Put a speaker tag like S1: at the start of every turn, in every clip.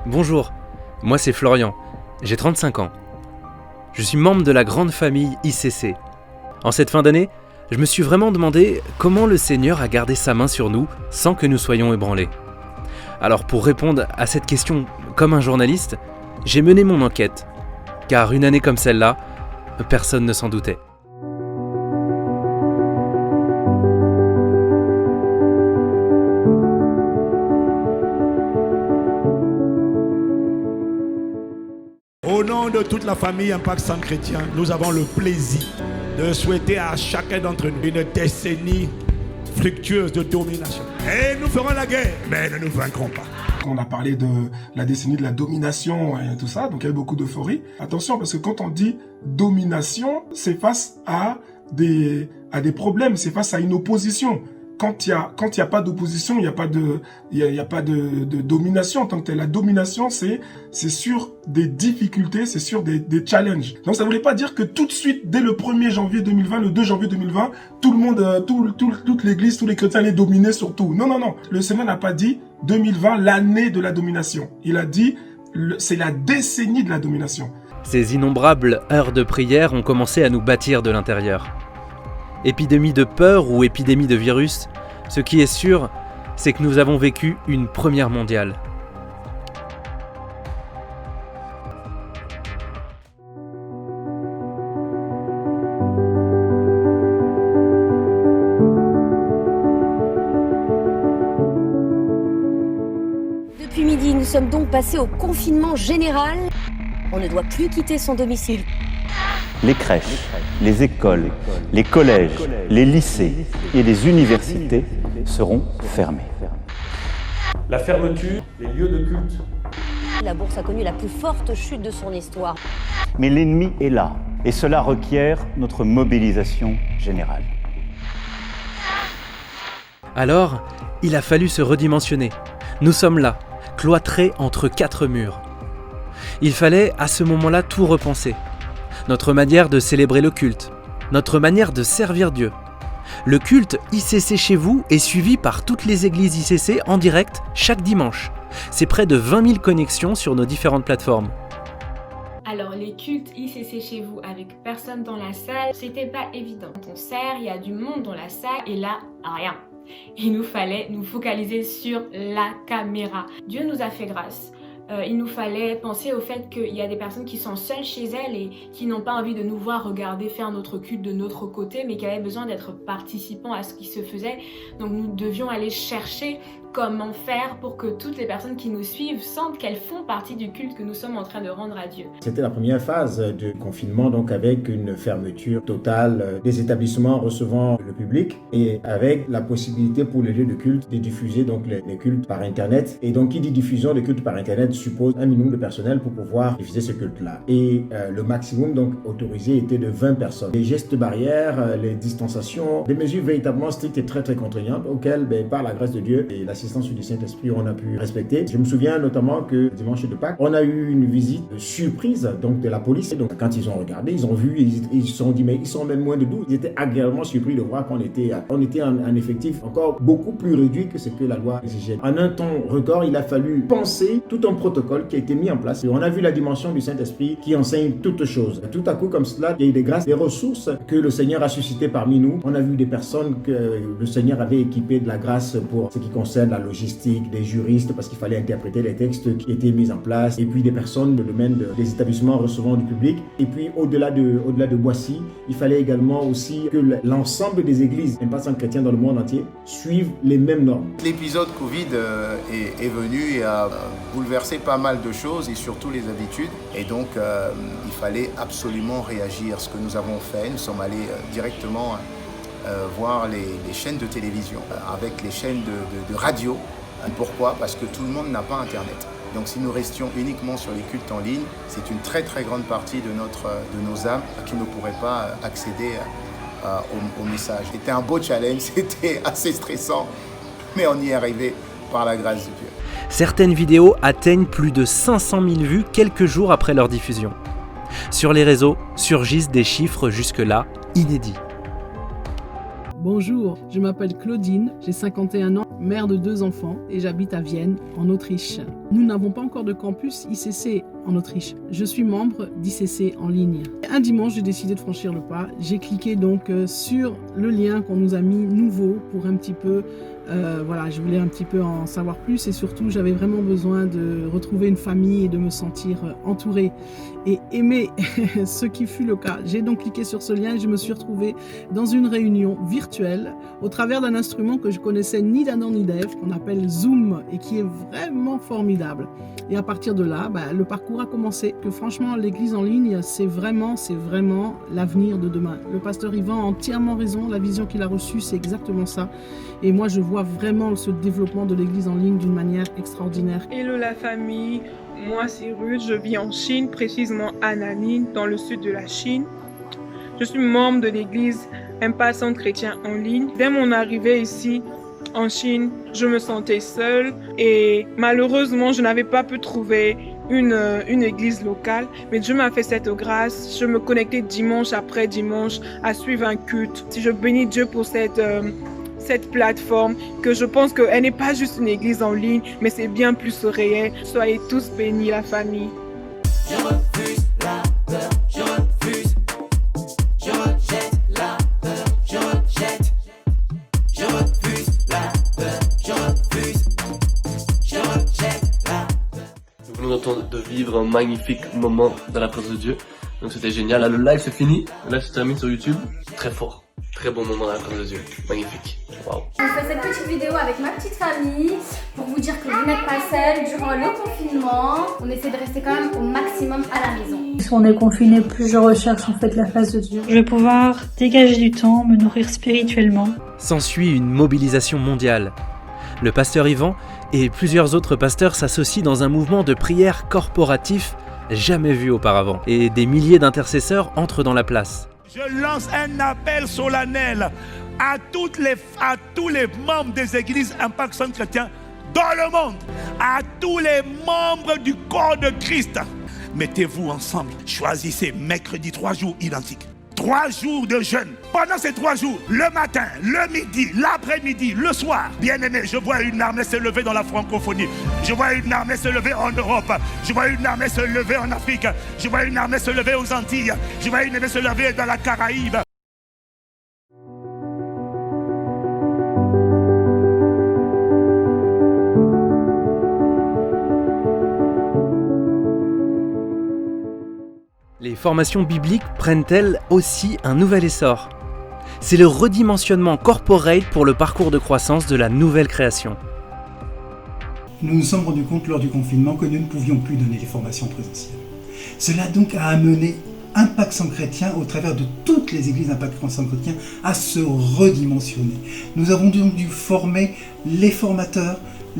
S1: Bonjour, moi c'est Florian, j'ai 35 ans. Je suis membre de la grande famille ICC. En cette fin d'année, je me suis vraiment demandé comment le Seigneur a gardé sa main sur nous sans que nous soyons ébranlés. Alors pour répondre à cette question comme un journaliste, j'ai mené mon enquête. Car une année comme celle-là, personne ne s'en doutait.
S2: Au nom de toute la famille Impact Centre Chrétien, nous avons le plaisir de souhaiter à chacun d'entre nous une décennie fructueuse de domination. Et nous ferons la guerre, mais ne nous vaincrons pas.
S3: On a parlé de la décennie de la domination et tout ça, donc il y a eu beaucoup d'euphorie. Attention, parce que quand on dit domination, c'est face à des problèmes, c'est face à une opposition. Quand il y a pas d'opposition, il y a pas de domination. Tant que la domination, c'est sur des difficultés, c'est sur des challenges. Donc ça voulait pas dire que tout de suite, dès le 1er janvier 2020, le 2 janvier 2020, tout le monde, toute l'église, tous les chrétiens allaient dominer sur tout. Non. Le Seigneur n'a pas dit 2020, l'année de la domination. Il a dit, c'est la décennie de la domination.
S1: Ces innombrables heures de prière ont commencé à nous bâtir de l'intérieur. Épidémie de peur ou épidémie de virus, ce qui est sûr, c'est que nous avons vécu une première mondiale.
S4: Depuis midi, nous sommes donc passés au confinement général. On ne doit plus quitter son domicile.
S5: Les crèches, les écoles, les collèges, les lycées et les universités seront fermés.
S6: La fermeture, les lieux de culte.
S4: La bourse a connu la plus forte chute de son histoire.
S5: Mais l'ennemi est là et cela requiert notre mobilisation générale.
S1: Alors, il a fallu se redimensionner. Nous sommes là, cloîtrés entre 4 murs. Il fallait à ce moment-là tout repenser. Notre manière de célébrer le culte, notre manière de servir Dieu. Le culte ICC chez vous est suivi par toutes les églises ICC en direct chaque dimanche. C'est près de 20 000 connexions sur nos différentes plateformes.
S7: Alors les cultes ICC chez vous avec personne dans la salle, c'était pas évident. Quand on sert, il y a du monde dans la salle et là, rien. Il nous fallait nous focaliser sur la caméra. Dieu nous a fait grâce. Il nous fallait penser au fait qu'il y a des personnes qui sont seules chez elles et qui n'ont pas envie de nous voir regarder faire notre culte de notre côté, mais qui avaient besoin d'être participants à ce qui se faisait. Donc nous devions aller chercher comment faire pour que toutes les personnes qui nous suivent sentent qu'elles font partie du culte que nous sommes en train de rendre à Dieu.
S8: C'était la première phase du confinement, donc avec une fermeture totale des établissements recevant le public et avec la possibilité pour les lieux de culte de diffuser donc les cultes par Internet. Et donc qui dit diffusion de culte par Internet suppose un minimum de personnel pour pouvoir diffuser ce culte-là. Et le maximum donc autorisé était de 20 personnes. Les gestes barrières, les distanciations, des mesures véritablement strictes et très contraignantes auxquelles, par la grâce de Dieu et l'assistance du Saint-Esprit, on a pu respecter. Je me souviens notamment que dimanche de Pâques, on a eu une visite surprise donc de la police. Donc quand ils ont regardé, ils ont vu, ils se sont dit mais ils sont même moins de 12. Ils étaient agréablement surpris de voir qu'on était en effectif encore beaucoup plus réduit que ce que la loi exigeait. En un temps record, il a fallu penser tout un protocole qui a été mis en place. Et on a vu la dimension du Saint-Esprit qui enseigne toutes choses. Tout à coup comme cela, il y a eu des grâces, des ressources que le Seigneur a suscitées parmi nous. On a vu des personnes que le Seigneur avait équipées de la grâce pour ce qui concerne la logistique, des juristes parce qu'il fallait interpréter les textes qui étaient mis en place, et puis des personnes du domaine des établissements recevant du public. Et puis au-delà de Boissy, il fallait également aussi que l'ensemble des églises Impact Centre Chrétien dans le monde entier suivent les mêmes normes.
S9: L'épisode Covid est venu et a bouleversé pas mal de choses et surtout les habitudes. Et donc il fallait absolument réagir. Ce que nous avons fait, nous sommes allés directement voir les chaînes de télévision, avec les chaînes de radio. Pourquoi ? Parce que tout le monde n'a pas Internet. Donc si nous restions uniquement sur les cultes en ligne, c'est une très très grande partie de nos âmes qui ne pourraient pas accéder au message. C'était un beau challenge, c'était assez stressant, mais on y est arrivé par la grâce de Dieu.
S1: Certaines vidéos atteignent plus de 500 000 vues quelques jours après leur diffusion. Sur les réseaux surgissent des chiffres jusque-là inédits.
S10: Bonjour, je m'appelle Claudine, j'ai 51 ans, mère de 2 enfants et j'habite à Vienne, en Autriche. Nous n'avons pas encore de campus ICC en Autriche. Je suis membre d'ICC en ligne. Un dimanche, j'ai décidé de franchir le pas. J'ai cliqué donc sur le lien qu'on nous a mis nouveau pour un petit peu... voilà, je voulais un petit peu en savoir plus et surtout, j'avais vraiment besoin de retrouver une famille et de me sentir entourée et aimer, ce qui fut le cas. J'ai donc cliqué sur ce lien et je me suis retrouvée dans une réunion virtuelle au travers d'un instrument que je connaissais ni d'Adam ni d'Ève, qu'on appelle Zoom et qui est vraiment formidable. Et à partir de là, le parcours a commencé. Que franchement, l'église en ligne, c'est vraiment l'avenir de demain. Le pasteur Yvan a entièrement raison. La vision qu'il a reçue, c'est exactement ça. Et moi, je vois vraiment ce développement de l'église en ligne d'une manière extraordinaire.
S11: Hello la famille, moi c'est Ruth, je vis en Chine, précisément à Nanning, dans le sud de la Chine. Je suis membre de l'église Impact Centre Chrétien en ligne. Dès mon arrivée ici en Chine, je me sentais seule et malheureusement, je n'avais pas pu trouver une église locale, mais Dieu m'a fait cette grâce. Je me connectais dimanche après dimanche à suivre un culte. Si je bénis Dieu pour cette plateforme, que je pense qu'elle n'est pas juste une église en ligne, mais c'est bien plus réel. Soyez tous bénis, la famille.
S12: Je refuse la peur, je refuse. Je rejette la peur, je rejette. Je refuse la peur, je refuse. Je rejette la peur.
S13: Nous venons de vivre un magnifique moment dans la présence de Dieu. Donc c'était génial. Là, le live c'est fini. Le live se termine sur YouTube. Très fort. Très bon moment dans la présence de Dieu. Magnifique. Waouh.
S14: Je fais cette petite vidéo avec ma petite famille pour vous dire que vous n'êtes pas seuls durant le confinement. On essaie de rester quand même au maximum à la maison.
S15: Plus on est confiné, plus je recherche en fait la face de Dieu. Je vais pouvoir dégager du temps, me nourrir spirituellement.
S1: S'ensuit une mobilisation mondiale. Le pasteur Yvan et plusieurs autres pasteurs s'associent dans un mouvement de prière corporatif jamais vu auparavant. Et des milliers d'intercesseurs entrent dans la place.
S2: Je lance un appel solennel à tous les membres des églises Impact Centre Chrétien dans le monde, à tous les membres du corps de Christ. Mettez-vous ensemble, choisissez mercredi 3 jours identiques. 3 jours de jeûne. Pendant ces 3 jours, le matin, le midi, l'après-midi, le soir, bien-aimé, je vois une armée se lever dans la francophonie. Je vois une armée se lever en Europe. Je vois une armée se lever en Afrique. Je vois une armée se lever aux Antilles. Je vois une armée se lever dans la Caraïbe.
S1: Les formations bibliques prennent-elles aussi un nouvel essor ? C'est le redimensionnement corporate pour le parcours de croissance de la nouvelle création.
S16: Nous nous sommes rendus compte lors du confinement que nous ne pouvions plus donner les formations présentielles. Cela donc a amené Impact Centre Chrétien, au travers de toutes les églises Impact Centre Chrétien, à se redimensionner. Nous avons donc dû former les formateurs,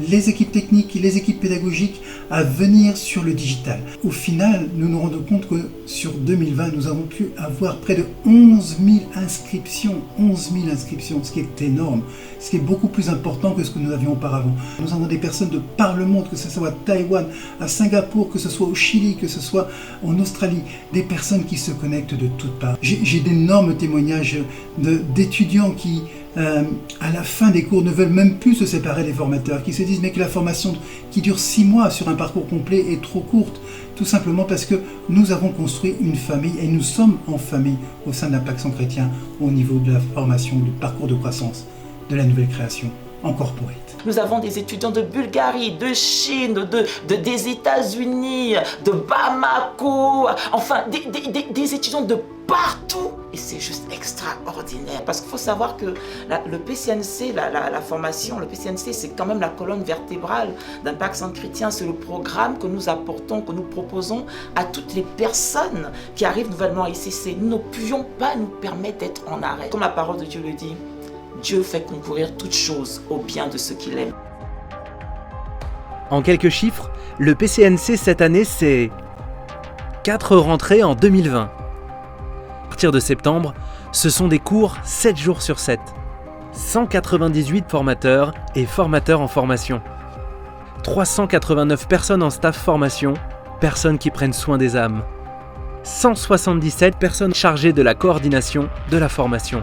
S16: les équipes techniques et les équipes pédagogiques à venir sur le digital. Au final, nous nous rendons compte que sur 2020, nous avons pu avoir près de 11 000 inscriptions. 11 000 inscriptions, ce qui est énorme, ce qui est beaucoup plus important que ce que nous avions auparavant. Nous avons des personnes de par le monde, que ce soit à Taïwan, à Singapour, que ce soit au Chili, que ce soit en Australie, des personnes qui se connectent de toutes parts. J'ai d'énormes témoignages d'étudiants qui, à la fin des cours, ne veulent même plus se séparer des formateurs, qui se disent mais que la formation qui dure 6 mois sur un parcours complet est trop courte, tout simplement parce que nous avons construit une famille et nous sommes en famille au sein d'Impact Centre Chrétien au niveau de la formation, du parcours de croissance, de la nouvelle création en corporate.
S17: Nous avons des étudiants de Bulgarie, de Chine, des États-Unis, de Bamako, enfin des étudiants de partout. Et c'est juste extraordinaire. Parce qu'il faut savoir que le PCNC, la formation, le PCNC, c'est quand même la colonne vertébrale d'Impact Centre Chrétien. C'est le programme que nous apportons, que nous proposons à toutes les personnes qui arrivent nouvellement à ICC. Nous ne pouvions pas nous permettre d'être en arrêt. Comme la parole de Dieu le dit, Dieu fait concourir toutes choses au bien de ceux qu'il aime.
S1: En quelques chiffres, le PCNC cette année, c'est 4 rentrées en 2020. À partir de septembre, ce sont des cours 7 jours sur 7. 198 formateurs et formateurs en formation. 389 personnes en staff formation, personnes qui prennent soin des âmes. 177 personnes chargées de la coordination de la formation.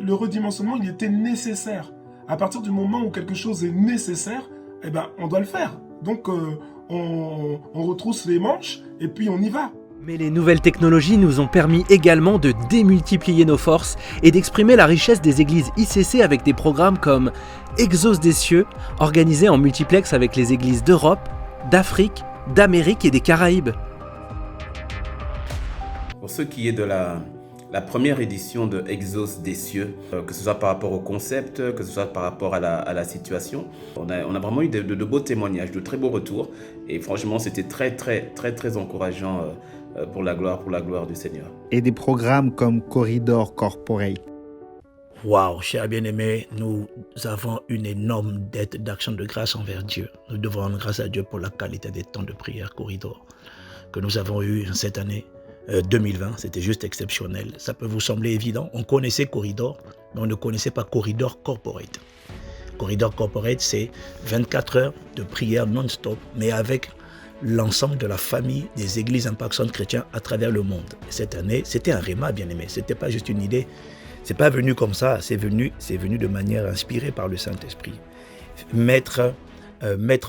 S3: Le redimensionnement, il était nécessaire. À partir du moment où quelque chose est nécessaire, eh ben, on doit le faire. Donc, on retrousse les manches et puis on y va.
S1: Mais les nouvelles technologies nous ont permis également de démultiplier nos forces et d'exprimer la richesse des églises ICC avec des programmes comme Exauce des cieux, organisés en multiplex avec les églises d'Europe, d'Afrique, d'Amérique et des Caraïbes.
S18: Pour ce qui est de la première édition de Exauce des cieux, que ce soit par rapport au concept, que ce soit par rapport à la situation, on a vraiment eu de beaux témoignages, de très beaux retours. Et franchement, c'était très encourageant pour la gloire du Seigneur.
S19: Et des programmes comme Corridor Corporate.
S20: Waouh, chers bien-aimés, nous avons une énorme dette d'action de grâce envers Dieu. Nous devons rendre grâce à Dieu pour la qualité des temps de prière Corridor que nous avons eu cette année 2020. C'était juste exceptionnel. Ça peut vous sembler évident. On connaissait Corridor, mais on ne connaissait pas Corridor Corporate. Corridor Corporate, c'est 24 heures de prière non-stop, mais avec l'ensemble de la famille des églises Impact Centre Chrétien à travers le monde. Et cette année, c'était un réma, bien aimé. C'était pas juste une idée. C'est pas venu comme ça. C'est venu de manière inspirée par le Saint-Esprit. Mettre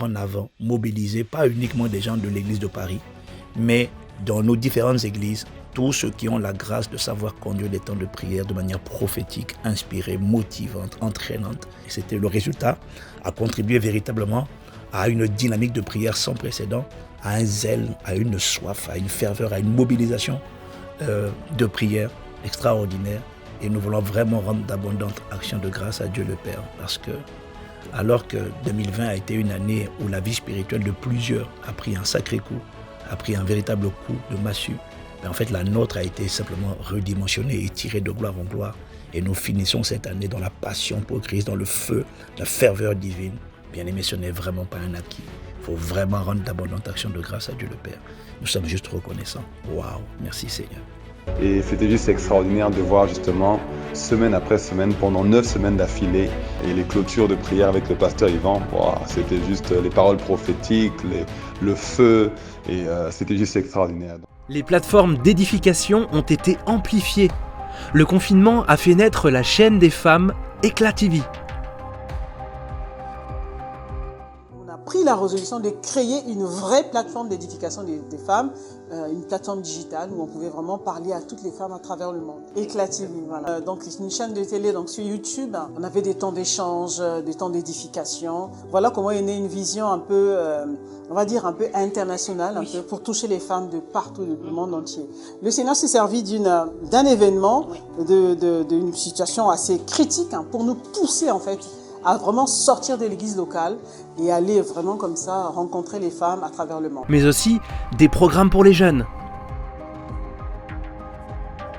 S20: en avant, mobiliser pas uniquement des gens de l'église de Paris, mais dans nos différentes églises, tous ceux qui ont la grâce de savoir conduire des temps de prière de manière prophétique, inspirée, motivante, entraînante. Et c'était le résultat, a contribué véritablement à une dynamique de prière sans précédent, à un zèle, à une soif, à une ferveur, à une mobilisation de prière extraordinaire. Et nous voulons vraiment rendre d'abondantes actions de grâce à Dieu le Père. Parce que, alors que 2020 a été une année où la vie spirituelle de plusieurs a pris un sacré coup, a pris un véritable coup de massue, mais en fait la nôtre a été simplement redimensionnée et tirée de gloire en gloire. Et nous finissons cette année dans la passion pour Christ, dans le feu, la ferveur divine. Bien aimé, ce n'est vraiment pas un acquis. Il faut vraiment rendre d'abondantes actions de grâce à Dieu le Père. Nous sommes juste reconnaissants. Waouh, merci Seigneur.
S21: Et c'était juste extraordinaire de voir justement, semaine après semaine, pendant 9 semaines d'affilée, et les clôtures de prière avec le pasteur Yvan, wow, c'était juste les paroles prophétiques, le feu, et c'était juste extraordinaire.
S1: Les plateformes d'édification ont été amplifiées. Le confinement a fait naître la chaîne des femmes Éclat TV.
S10: Pris la résolution de créer une vraie plateforme d'édification des femmes, une plateforme digitale où on pouvait vraiment parler à toutes les femmes à travers le monde. Éclat TV, voilà. Donc une chaîne de télé donc sur YouTube. On avait des temps d'échange, des temps d'édification. Voilà comment est née une vision un peu, on va dire un peu internationale, un peu pour toucher les femmes de partout du monde entier. Le Seigneur s'est servi d'un événement, d'une situation assez critique pour nous pousser en fait à vraiment sortir de l'église locale et aller vraiment comme ça rencontrer les femmes à travers le monde.
S1: Mais aussi des programmes pour les jeunes.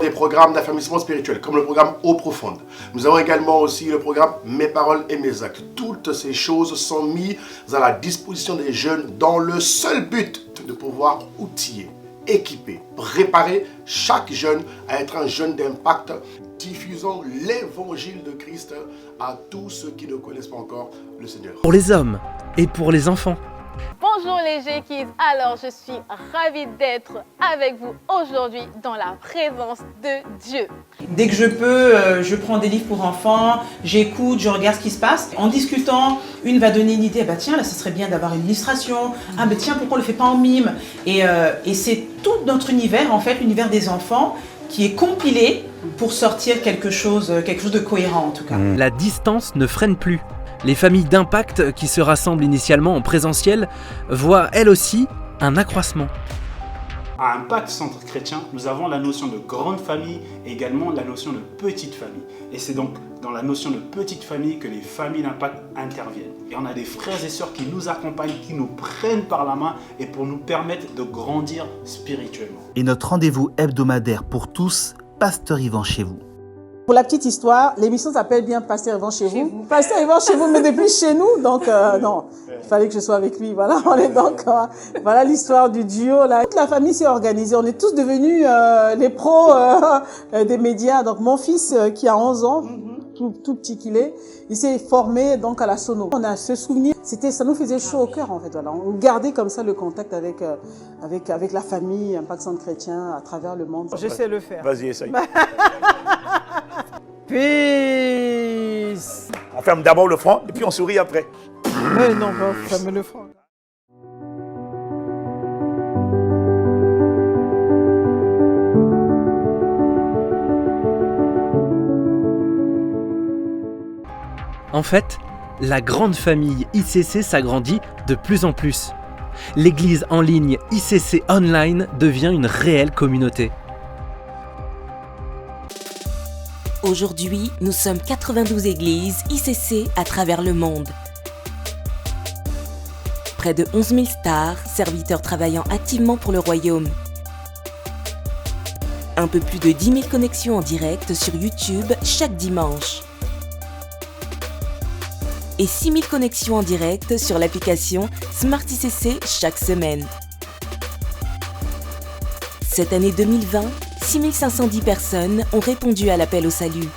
S22: Des programmes d'affermissement spirituel, comme le programme Eau Profonde. Nous avons également aussi le programme Mes Paroles et Mes Actes. Toutes ces choses sont mises à la disposition des jeunes dans le seul but de pouvoir outiller, équiper, préparer chaque jeune à être un jeune d'impact, diffusant l'évangile de Christ à tous ceux qui ne connaissent pas encore le Seigneur.
S1: Pour les hommes et pour les enfants.
S23: Bonjour les G-Kids, alors je suis ravie d'être avec vous aujourd'hui dans la présence de Dieu.
S24: Dès que je peux, je prends des livres pour enfants, j'écoute, je regarde ce qui se passe. En discutant, une va donner une idée, bah tiens là ça serait bien d'avoir une illustration, ah mais tiens pourquoi on le fait pas en mime. Et c'est tout notre univers en fait, l'univers des enfants qui est compilé pour sortir quelque chose de cohérent en tout cas.
S1: La distance ne freine plus. Les familles d'impact qui se rassemblent initialement en présentiel voient elles aussi un accroissement.
S25: À Impact Centre Chrétien, nous avons la notion de grande famille et également la notion de petite famille. Et c'est donc dans la notion de petite famille que les familles d'impact interviennent. Et on a des frères et sœurs qui nous accompagnent, qui nous prennent par la main et pour nous permettre de grandir spirituellement.
S19: Et notre rendez-vous hebdomadaire pour tous, Pasteur Yvan chez vous.
S10: Pour la petite histoire, l'émission s'appelle bien Pasteur Yvan chez vous. Pasteur Yvan chez vous, mais depuis chez nous, donc non, il fallait que je sois avec lui. Voilà, on est donc voilà l'histoire du duo là. Toute la famille s'est organisée. On est tous devenus les pros des médias. Donc mon fils qui a 11 ans, tout petit qu'il est, il s'est formé donc à la sono. On a ce souvenir, ça nous faisait chaud au cœur en fait. Voilà, on gardait comme ça le contact avec la famille Impact Centre Chrétien à travers le monde.
S26: Je sais le faire.
S22: Vas-y, essaye.
S26: Peace.
S22: On ferme d'abord le front et puis on sourit après.
S10: Mais non, ça me le fera.
S1: En fait, la grande famille ICC s'agrandit de plus en plus. L'église en ligne ICC Online devient une réelle communauté.
S4: Aujourd'hui, nous sommes 92 églises ICC à travers le monde. Près de 11 000 stars, serviteurs travaillant activement pour le royaume. Un peu plus de 10 000 connexions en direct sur YouTube chaque dimanche. Et 6 000 connexions en direct sur l'application Smart ICC chaque semaine. Cette année 2020, 6 510 personnes ont répondu à l'appel au salut.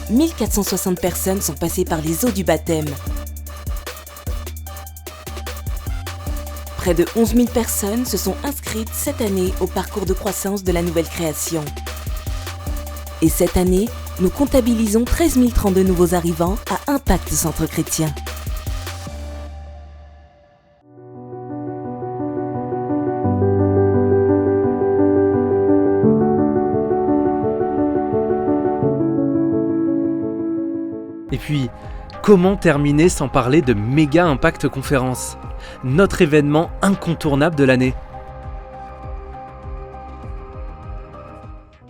S4: 1 460 personnes sont passées par les eaux du baptême. Près de 11 000 personnes se sont inscrites cette année au parcours de croissance de la nouvelle création. Et cette année, nous comptabilisons 13 032 nouveaux arrivants à Impact Centre Chrétien.
S1: Et puis, comment terminer sans parler de Méga Impact Conférence, notre événement incontournable de l'année.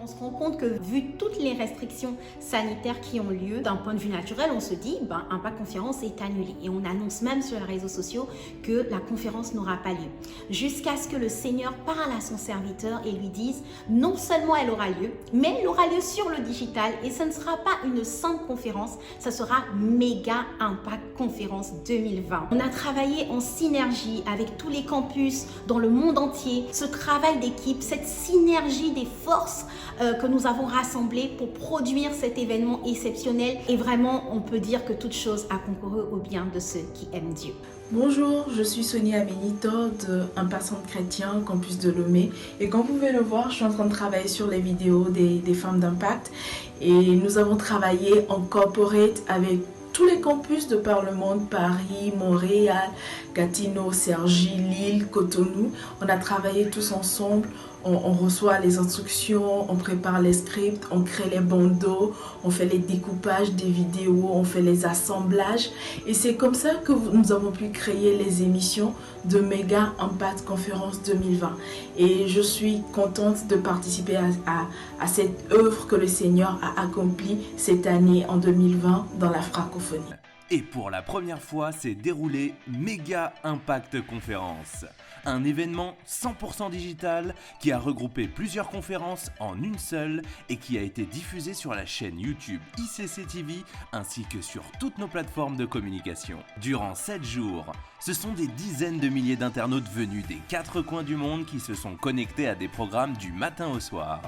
S5: On se rend compte que vu toutes les restrictions sanitaires qui ont lieu, d'un point de vue naturel, on se dit Impact Conférence est annulé. Et on annonce même sur les réseaux sociaux que la conférence n'aura pas lieu. Jusqu'à ce que le Seigneur parle à son serviteur et lui dise non seulement elle aura lieu, mais elle aura lieu sur le digital. Et ce ne sera pas une simple conférence, ça sera Méga Impact Conférence 2020. On a travaillé en synergie avec tous les campus dans le monde entier. Ce travail d'équipe, cette synergie des forces que nous avons rassemblées pour produire cet événement exceptionnel. Et vraiment, on peut dire que toute chose a concouru au bien de ceux qui aiment Dieu.
S6: Bonjour, je suis Sonia Benito de Impact Centre Chrétien, campus de Lomé. Et comme vous pouvez le voir, je suis en train de travailler sur les vidéos des femmes d'impact. Et nous avons travaillé en corporate avec tous les campus de par le monde, Paris, Montréal, Gatineau, Cergy, Lille, Cotonou. On a travaillé tous ensemble. On reçoit les instructions, on prépare les scripts, on crée les bandeaux, on fait les découpages des vidéos, on fait les assemblages. Et c'est comme ça que nous avons pu créer les émissions de Méga Impact Conférence 2020. Et je suis contente de participer à cette œuvre que le Seigneur a accomplie cette année en 2020 dans la francophonie.
S7: Et pour la première fois, s'est déroulé Méga Impact Conférence, un événement 100% digital qui a regroupé plusieurs conférences en une seule et qui a été diffusé sur la chaîne YouTube ICC TV ainsi que sur toutes nos plateformes de communication. Durant 7 jours, ce sont des dizaines de milliers d'internautes venus des 4 coins du monde qui se sont connectés à des programmes du matin au soir.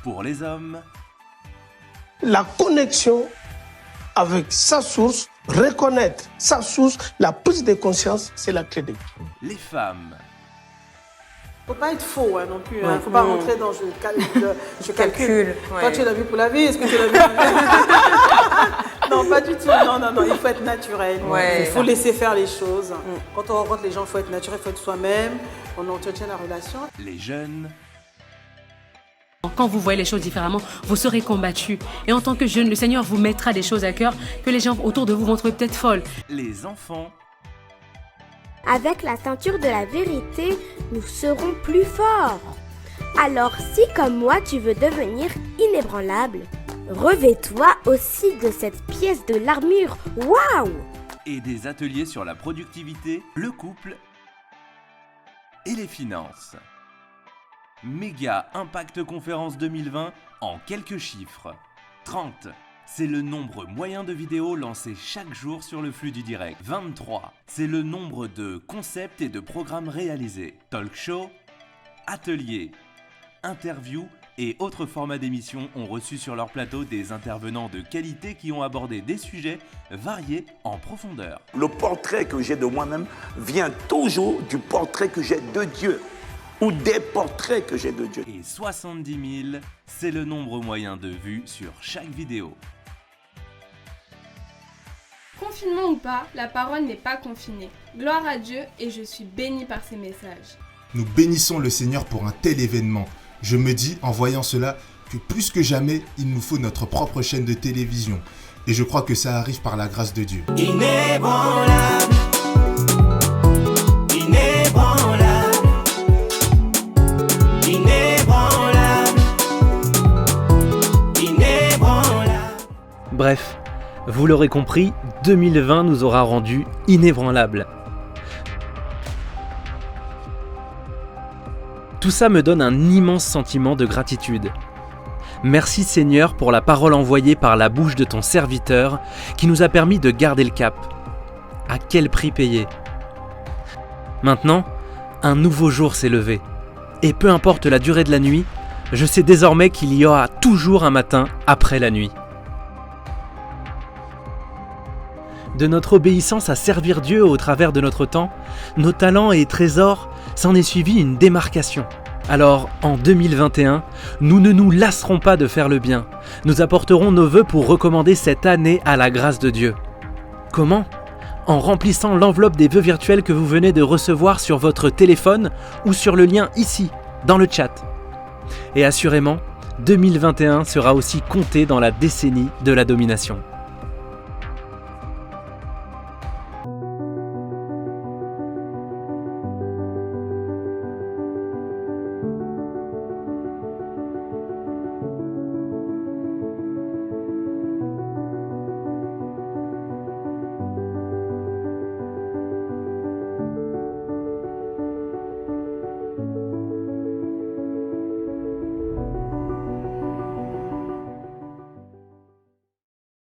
S7: Pour les hommes,
S8: la connexion avec sa source, reconnaître sa source, la prise de conscience, c'est la clé de tout.
S7: Les femmes.
S10: Faut pas être faux non plus. Faut pas rentrer dans je calcule.
S26: Ouais.
S10: Toi tu l'as vu pour la vie, est-ce que tu l'as vu pour la vie? Non, pas du tout. Non, il faut être naturel.
S26: Ouais.
S10: Il faut laisser faire les choses. Quand on rencontre les gens, il faut être naturel, il faut être soi-même. On entretient la relation.
S7: Les jeunes.
S27: Quand vous voyez les choses différemment, vous serez combattu. Et en tant que jeune, le Seigneur vous mettra des choses à cœur que les gens autour de vous vont trouver peut-être folles.
S7: Les enfants.
S28: Avec la ceinture de la vérité, nous serons plus forts. Alors si comme moi tu veux devenir inébranlable, revêt-toi aussi de cette pièce de l'armure. Waouh!
S7: Et des ateliers sur la productivité, le couple et les finances. Méga Impact Conférence 2020 en quelques chiffres. 30, c'est le nombre moyen de vidéos lancées chaque jour sur le flux du direct. 23, c'est le nombre de concepts et de programmes réalisés. Talk show, ateliers, interviews et autres formats d'émissions ont reçu sur leur plateau des intervenants de qualité qui ont abordé des sujets variés en profondeur.
S29: Le portrait que j'ai de moi-même vient toujours du portrait que j'ai de Dieu. Ou des portraits que j'ai de Dieu.
S7: Et 70 000, c'est le nombre moyen de vues sur chaque vidéo.
S2: Confinement ou pas, la parole n'est pas confinée. Gloire à Dieu et je suis bénie par ces messages.
S9: Nous bénissons le Seigneur pour un tel événement. Je me dis, en voyant cela, que plus que jamais, il nous faut notre propre chaîne de télévision. Et je crois que ça arrive par la grâce de Dieu.
S11: Inébranlable, inébranlable, inébranlable, inébranlable.
S1: Bref, vous l'aurez compris, 2020 nous aura rendus inébranlables. Tout ça me donne un immense sentiment de gratitude. Merci Seigneur pour la parole envoyée par la bouche de ton serviteur qui nous a permis de garder le cap. À quel prix payé ? Maintenant, un nouveau jour s'est levé. Et peu importe la durée de la nuit, je sais désormais qu'il y aura toujours un matin après la nuit. De notre obéissance à servir Dieu au travers de notre temps, nos talents et trésors, s'en est suivi une démarcation. Alors, en 2021, nous ne nous lasserons pas de faire le bien. Nous apporterons nos vœux pour recommander cette année à la grâce de Dieu. Comment ? En remplissant l'enveloppe des vœux virtuels que vous venez de recevoir sur votre téléphone ou sur le lien ici, dans le chat. Et assurément, 2021 sera aussi compté dans la décennie de la domination.